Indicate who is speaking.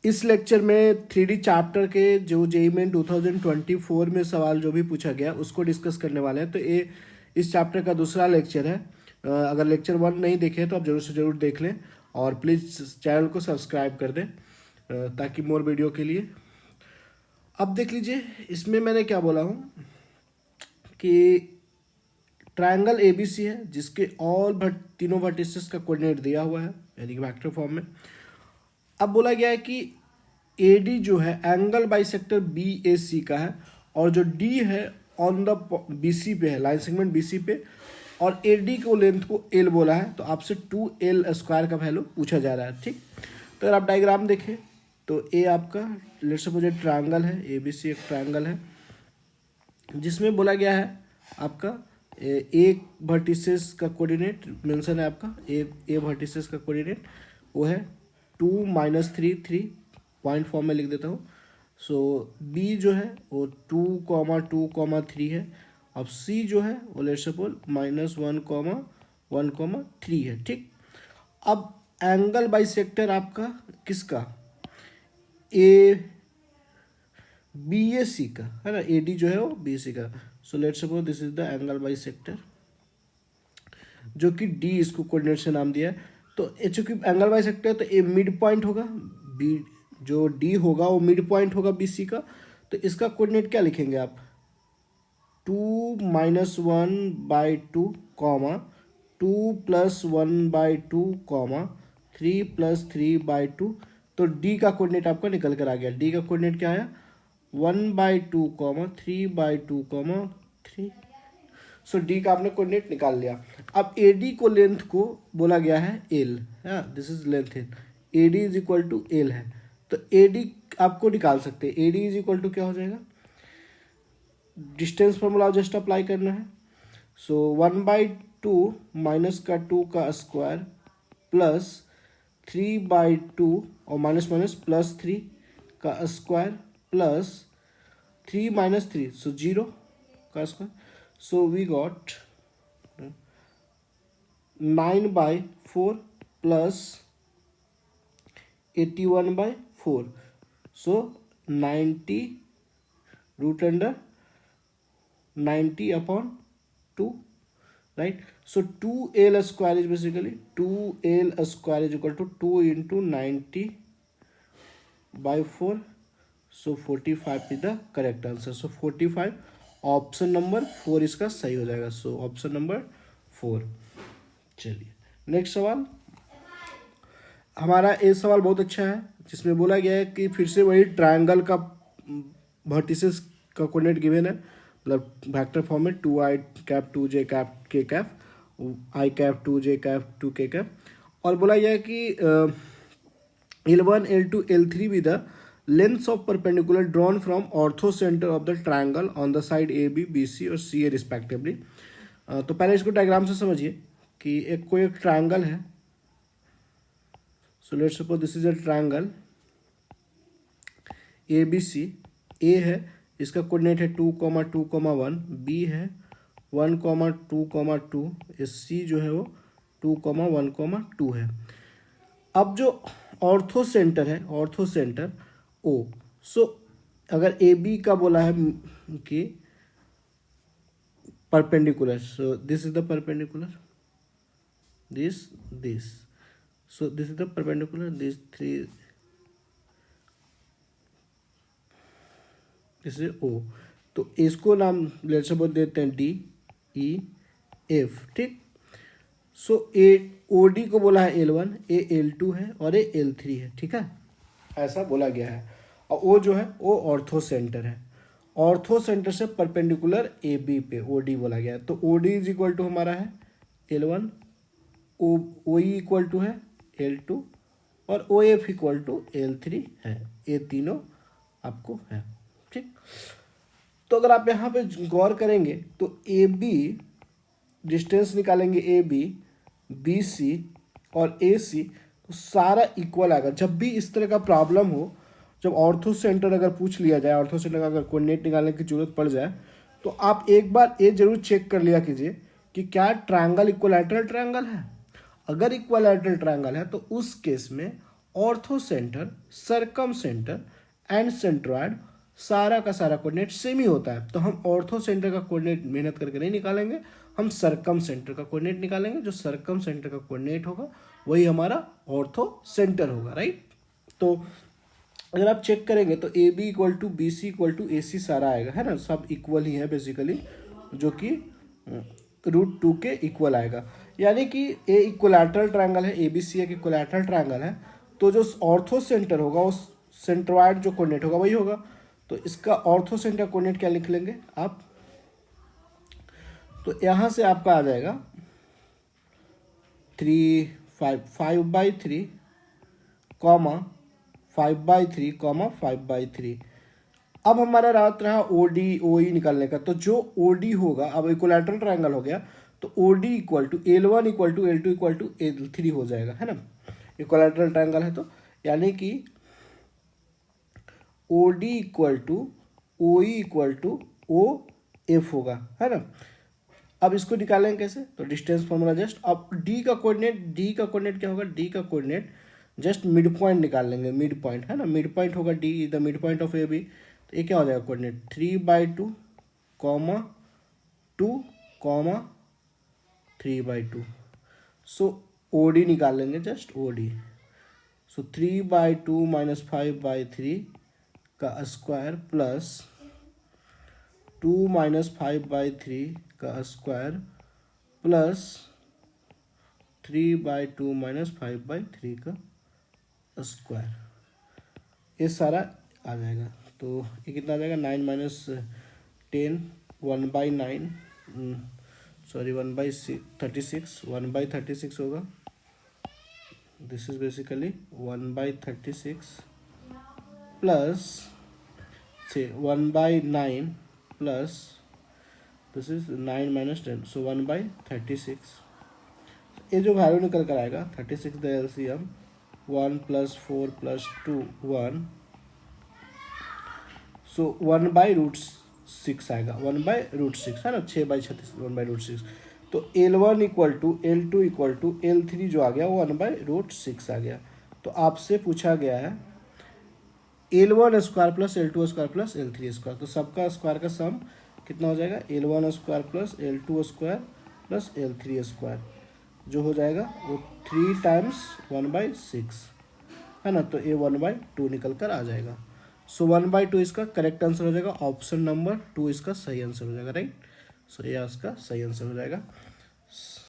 Speaker 1: इस लेक्चर में 3D chapter के जो जेईई मेन 2024 में सवाल जो भी पूछा गया उसको डिस्कस करने वाले हैं। तो ये इस चैप्टर का दूसरा लेक्चर है। अगर लेक्चर 1 नहीं देखे तो आप जरूर से ज़रूर देख लें और प्लीज़ चैनल को सब्सक्राइब कर दें ताकि मोर वीडियो के लिए। अब देख लीजिए, इसमें मैंने क्या बोला हूँ कि ट्रायंगल ABC है जिसके ऑल तीनों वर्टिसेस का कोऑर्डिनेट दिया हुआ है यानी कि वेक्टर फॉर्म में। अब बोला गया है कि AD जो है एंगल बाइसेक्टर BAC का है और जो D है ऑन द BC पे है, लाइन सेगमेंट BC पे, और AD को लेंथ को L बोला है। तो आपसे 2L² का वैल्यू पूछा जा रहा है, ठीक। तो अगर आप डायग्राम देखें तो A आपका लेट्स सपोज ट्रायंगल है, ABC एक ट्रायंगल है जिसमें बोला गया है आपका एक वर्टिसेस का कोऑर्डिनेट मेंशन है। आपका ए वर्टिसेस का कोऑर्डिनेट वो है 2 -3 3 पॉइंट फॉर्म में लिख देता हूँ। सो B जो है वो 2, 2, 3 है। अब C जो है वो लेट्स सपोज -1, 1, 3 है, ठीक। अब एंगल बाइसेक्टर आपका किसका, BAC का है ना, AD जो है वो BC का। So let's suppose this is the angle bisector जो कि D इसको कोऑर्डिनेट से नाम दिया है। तो चूंकि एंगल बाइसेक्टर है तो ए मिड पॉइंट होगा, B जो D होगा वो मिड पॉइंट होगा BC का। तो इसका कोऑर्डिनेट क्या लिखेंगे आप, 2 - 1/2, 2 + 1/2, 3 + 3/2। तो D का कोऑर्डिनेट आपका निकल कर आ गया। D का कोऑर्डिनेट क्या आया, 1/2, 3/2, 3। सो D का आपने कोऑर्डिनेट निकाल लिया। अब AD को लेंथ को बोला गया है L, दिस इज लेंथ है, AD = L है। तो AD आपको निकाल सकते हैं। AD = क्या हो जाएगा, डिस्टेंस फॉर्मूला जस्ट अप्लाई करना है। सो 1/2 -2 का स्क्वायर प्लस 3/2 और माइनस प्लस 3 का स्क्वायर प्लस 3 - 3 सो 0 का square. So we got 9/4 plus 81/4। So 90 √90/2, right? So 2L² is basically 2L² = 2 × 90/4. So 45 is the correct answer. So 45 option number 4 इसका सही हो जाएगा। So option number 4। चलिए नेक्स्ट सवाल हमारा। ये सवाल बहुत अच्छा है जिसमें बोला गया है कि फिर से वही ट्रायंगल का वर्टिसेस का कोऑर्डिनेट गिवन है, मतलब वेक्टर फॉर्म में 2i cap 2j cap k cap i cap 2j cap 2k cap. और बोला गया है कि L1 L2 L3 with the lengths of perpendicular drawn from ortho center of the triangle on the side AB BC और CA respectively। तो पहले इसको diagram से समझिए कि कोई एक ट्रायंगल है। So let's suppose this is a triangle ABC। A है, इसका कोऑर्डिनेट है 2, 2, 1। B है 1, 2, 2। C जो है वो 2, 1, 2 है। अब जो ऑर्थो सेंटर है, ऑर्थो सेंटर O। सो अगर AB का बोला है कि perpendicular, so this is the perpendicular, this so this is the perpendicular, this 3, this is O। तो इसको नाम लेट्स सपोज देते हैं DEF, ठीक। सो OD को बोला है L1, A L2 है और A L3 है, ठीक है, ऐसा बोला गया है। और O जो है वो ऑर्थो सेंटर है, ऑर्थो सेंटर से परपेंडिकुलर AB पे OD बोला गया है। तो OD = हमारा है L1, OE = है L2 और OF = L3 है। ये तीनों आपको है, ठीक। तो अगर आप यहाँ पे गौर करेंगे तो AB डिस्टेंस निकालेंगे, AB BC और AC, तो सारा इक्वल आएगा। जब भी इस तरह का प्रॉब्लम हो, जब ऑर्थो सेंटर अगर पूछ लिया जाए, ऑर्थो सेंटर का अगर कोऑर्डिनेट निकालने की जरूरत पड़ जाए, तो आप एक बार ये जरूर चेक कर लिया कीजिए कि क्या ट्रायंगल इक्विलैटरल ट्रायंगल है। अगर इक्विलैटरल ट्रायंगल है तो उस केस में orthocentre, circumcentre and centroid, सारा का सारा कोऑर्डिनेट सेम ही होता है। तो हम ऑर्थो सेंटर का कोऑर्डिनेट मेहनत करके नहीं निकालेंगे, हम सरकम सेंटर का कोऑर्डिनेट निकालेंगे। जो सरकम सेंटर का कोऑर्डिनेट होगा वही हमारा ऑर्थो सेंटर होगा, राइट। तो अगर आप चेक करेंगे तो A B equal to B C equal to A C सारा आएगा, है ना, सब इक्वल ही है बेसिकली, जो कि √2 के इक्वल आएगा। यानी कि ए इक्वलैटरल ट्रायंगल है, ए बी सी एक इक्वलैटरल ट्रायंगल है, तो जो ऑर्थो सेंटर होगा उस सेंट्रॉयड जो कोऑर्डिनेट होगा वही होगा। तो इसका ऑर्थो सेंटर कोऑर्डिनेट क्या लिख लेंगे आप, तो यहाँ से आपका आ जाएगा 5/3 कॉमा 5/3 कॉमा 5/3। अब हमारा रात रहा ओडी ओई निकालने का। तो जो ओडी होगा, अब इक्वलैटरल ट्रायंगल हो गया, तो OD equal to L1 equal to L2 equal to L3 हो जाएगा, है ना, इक्वलैटरल ट्रायंगल है। तो यानी कि ओडी इक्वल टू ओई इक्वल टू ओ एफ होगा, है ना। अब इसको निकालेंगे कैसे, तो डिस्टेंस फॉर्मूला जस्ट, अब डी का कोऑर्डिनेट क्या होगा, डी का कोऑर्डिनेट जस्ट मिड पॉइंट निकाल लेंगे, मिड पॉइंट, है ना, मिड पॉइंट होगा D is the mid point of A B. तो ये क्या हो जाएगा coordinate 3/2 comma 2 comma 3/2। So O D निकाल लेंगे, just O D. So 3/2 minus 5/3 का स्क्वायर प्लस 2 माइनस 5/3 का स्क्वायर प्लस 3/2 माइनस 5/3 का स्क्वायर, ये सारा आ जाएगा। तो ये कितना आ जाएगा 9 माइनस 10 1/9 सॉरी 1/36 1/36 होगा। दिस इज बेसिकली 1/36 प्लस से 1/9 प्लस दिस इज 9 माइनस 10, सो 1/36। ये जो वैल्यू निकल कर आएगा 36 द एलसीएम 1 + 4 + 2 1, सो 1/√6 आएगा, 1/√6 है ना, 6/36 1/√6। तो L1 equal to L2 equal to L3 जो आ गया वो 1/√6 आ गया। तो आपसे पूछा गया है L1 square plus L2 square plus L3 square, तो सबका स्क्वायर का सम कितना हो जाएगा, L1 square plus L2 square plus L3 square, जो हो जाएगा वो 3 टाइम्स 1/6, है ना। तो ये 1/2 निकल कर आ जाएगा। सो 1/2 इसका करेक्ट आंसर हो जाएगा, ऑप्शन नंबर 2 इसका सही आंसर हो जाएगा, राइट। सो ये इसका सही आंसर हो जाएगा।